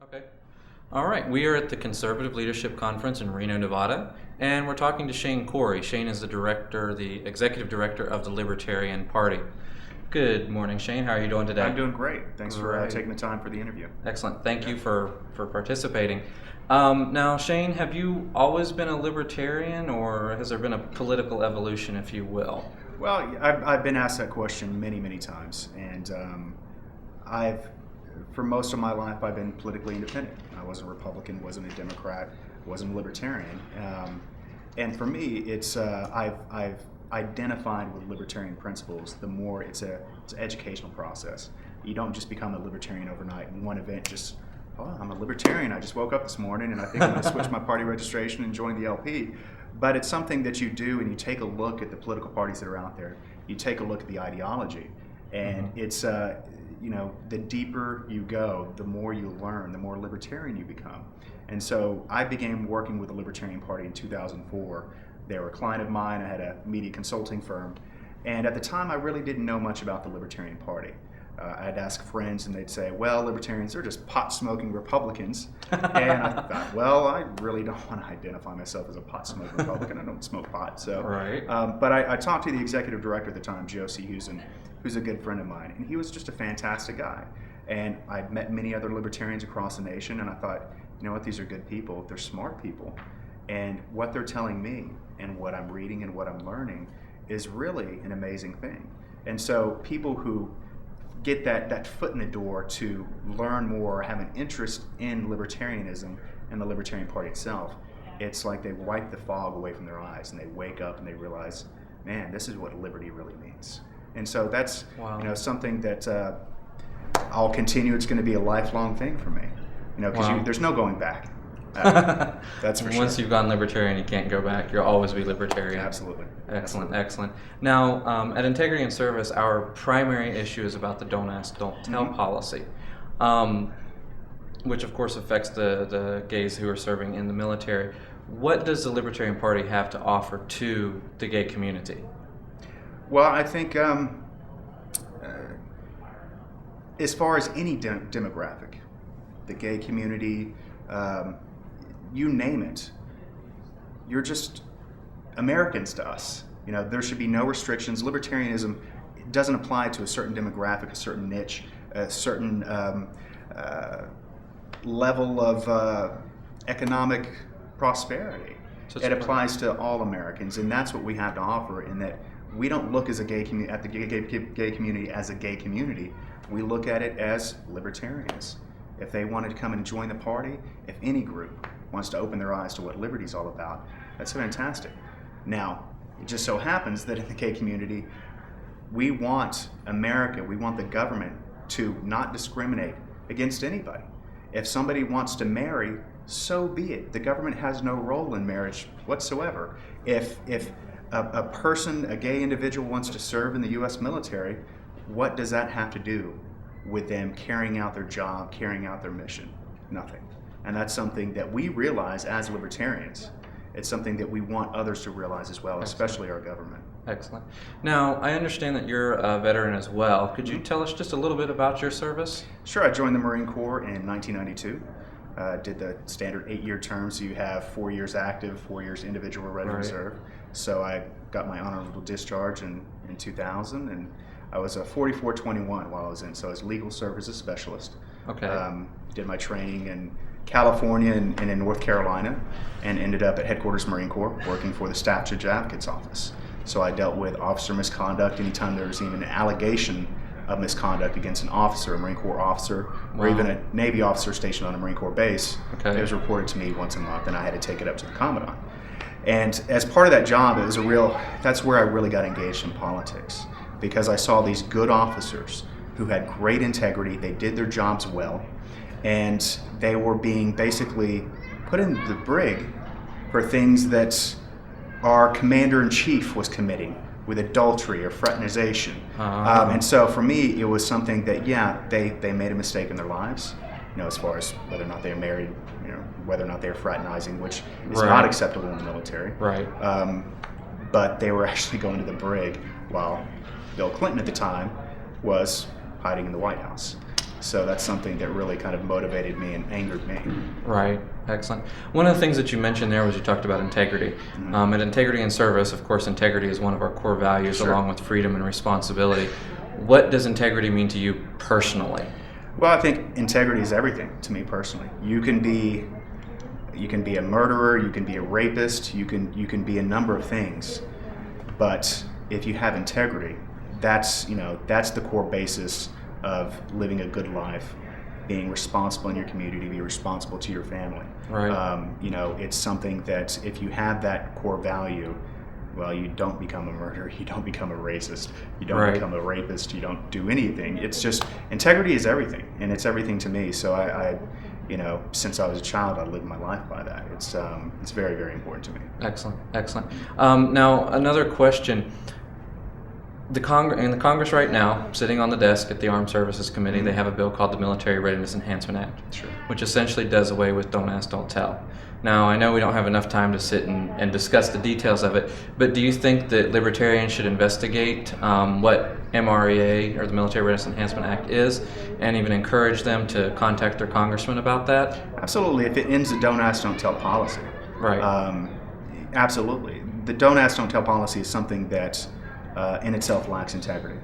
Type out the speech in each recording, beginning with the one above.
Okay. All right. We are at the Conservative Leadership Conference in Reno, Nevada, and we're talking to Shane Cory. Shane is the executive director of the Libertarian Party. Good morning, Shane. How are you doing today? I'm doing great. Thanks for taking the time for the interview. Excellent. Thank you for participating. Now, Shane, have you always been a libertarian, or has there been a political evolution, if you will? Well, I've been asked that question many times, and for most of my life, I've been politically independent. I wasn't a Republican, wasn't a Democrat, wasn't a Libertarian. And for me, it's I've identified with libertarian principles. The more it's an educational process. You don't just become a libertarian overnight in one event. Just, I'm a libertarian. I just woke up this morning and I think I'm going to switch my party registration and join the LP. But it's something that you do, and you take a look at the political parties that are out there. You take a look at the ideology, and it's the deeper you go, the more you learn, the more libertarian you become. And so I began working with the Libertarian Party in 2004. They were a client of mine. I had a media consulting firm, and at the time I really didn't know much about the Libertarian Party. I'd ask friends and they'd say, well, libertarians, they're just pot-smoking Republicans. And I thought, well, I really don't want to identify myself as a pot-smoking Republican. I don't smoke pot. So, right. But I talked to the executive director at the time, Josie Husen, who's a good friend of mine, and he was just a fantastic guy. And I'd met many other libertarians across the nation, and I thought, you know what, these are good people. They're smart people. And what they're telling me and what I'm reading and what I'm learning is really an amazing thing. And so people who get that foot in the door to learn more or have an interest in libertarianism and the Libertarian Party itself, it's like they wipe the fog away from their eyes and they wake up and they realize, man, this is what liberty really means. And so that's something that I'll continue. It's going to be a lifelong thing for me, because there's no going back. That's for sure. Once you've gone libertarian, you can't go back. You'll always be libertarian. Absolutely. Excellent. Now, at Integrity and Service, our primary issue is about the Don't Ask, Don't Tell policy, which of course affects the gays who are serving in the military. What does the Libertarian Party have to offer to the gay community? Well, I think as far as any demographic, the gay community, you name it, you're just Americans to us. There should be no restrictions. Libertarianism doesn't apply to a certain demographic, a certain niche, a certain level of economic prosperity. It applies to all Americans, and that's what we have to offer, in that we don't look as a gay community at the gay community as a gay community. We look at it as libertarians. If they wanted to come and join the party, if any group wants to open their eyes to what liberty is all about, that's fantastic. Now, it just so happens that in the gay community, we want America, we want the government to not discriminate against anybody. If somebody wants to marry, so be it. The government has no role in marriage whatsoever. If a gay individual wants to serve in the U.S. military, what does that have to do with them carrying out their job, carrying out their mission? Nothing. And that's something that we realize as libertarians. It's something that we want others to realize as well, especially our government. Excellent. Now, I understand that you're a veteran as well. Could you tell us just a little bit about your service? Sure. I joined the Marine Corps in 1992. Did the standard 8-year term, so you have 4 years active, 4 years individual ready reserve. So I got my honorable discharge in 2000, and I was a 4421 while I was in, so I was legal services specialist. Okay. Did my training in California and in North Carolina, and ended up at Headquarters Marine Corps working for the Staff Judge Advocate's Office. So I dealt with officer misconduct anytime there was even an allegation of misconduct against an officer, a Marine Corps officer, or even a Navy officer stationed on a Marine Corps base. Okay. It was reported to me once a month, and I had to take it up to the Commandant. And as part of that job, that's where I really got engaged in politics, because I saw these good officers who had great integrity, they did their jobs well, and they were being basically put in the brig for things that our commander-in-chief was committing, with adultery or fraternization. And so for me, it was something that, they made a mistake in their lives, as far as whether or not they're married, whether or not they're fraternizing, which is not acceptable in the military. Right. But they were actually going to the brig while Bill Clinton at the time was hiding in the White House. So that's something that really kind of motivated me and angered me. Right. Excellent. One of the things that you mentioned there was you talked about integrity. Mm-hmm. And integrity in service, of course, integrity is one of our core values, Sure. along with freedom and responsibility. What does integrity mean to you personally? Well, I think integrity is everything to me personally. You can be a murderer, you can be a rapist, you can be a number of things, but if you have integrity, that's the core basis of living a good life, being responsible in your community, be responsible to your family. Right. It's something that if you have that core value, well, you don't become a murderer, you don't become a racist, you don't Right. become a rapist, you don't do anything. It's just, integrity is everything, and it's everything to me. So I since I was a child, I lived my life by that. It's very, very important to me. Excellent. Excellent. Now, another question. In the Congress right now, sitting on the desk at the Armed Services Committee, Mm-hmm. they have a bill called the Military Readiness Enhancement Act, Sure. which essentially does away with Don't Ask, Don't Tell. Now, I know we don't have enough time to sit and discuss the details of it, but do you think that libertarians should investigate what MREA, or the Military Readiness Enhancement Act, is, and even encourage them to contact their congressman about that? Absolutely. If it ends the Don't Ask, Don't Tell policy. Right. Absolutely. The Don't Ask, Don't Tell policy is something that in itself lacks integrity.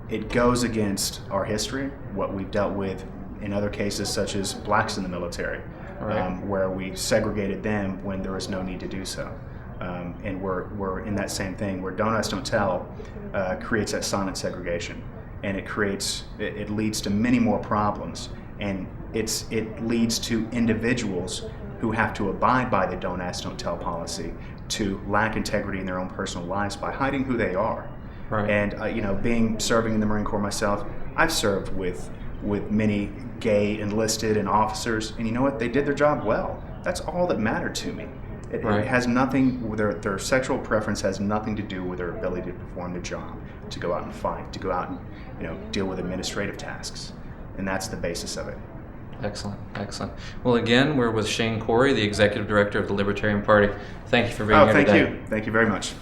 It goes against our history, what we've dealt with in other cases such as blacks in the military, Right. where we segregated them when there was no need to do so. And we're in that same thing where Don't Ask, Don't Tell creates that silent segregation, and it leads to many more problems, and it leads to individuals who have to abide by the Don't Ask, Don't Tell policy to lack integrity in their own personal lives by hiding who they are. Right. And serving in the Marine Corps myself, I've served with many gay enlisted and officers, and you know what? They did their job well. That's all that mattered to me. It Right. has nothing, their sexual preference has nothing to do with their ability to perform the job, to go out and fight, to go out and deal with administrative tasks, and that's the basis of it. Excellent. Excellent. Well, again, we're with Shane Cory, the Executive Director of the Libertarian Party. Thank you for being here Thank today. you. Thank you very much.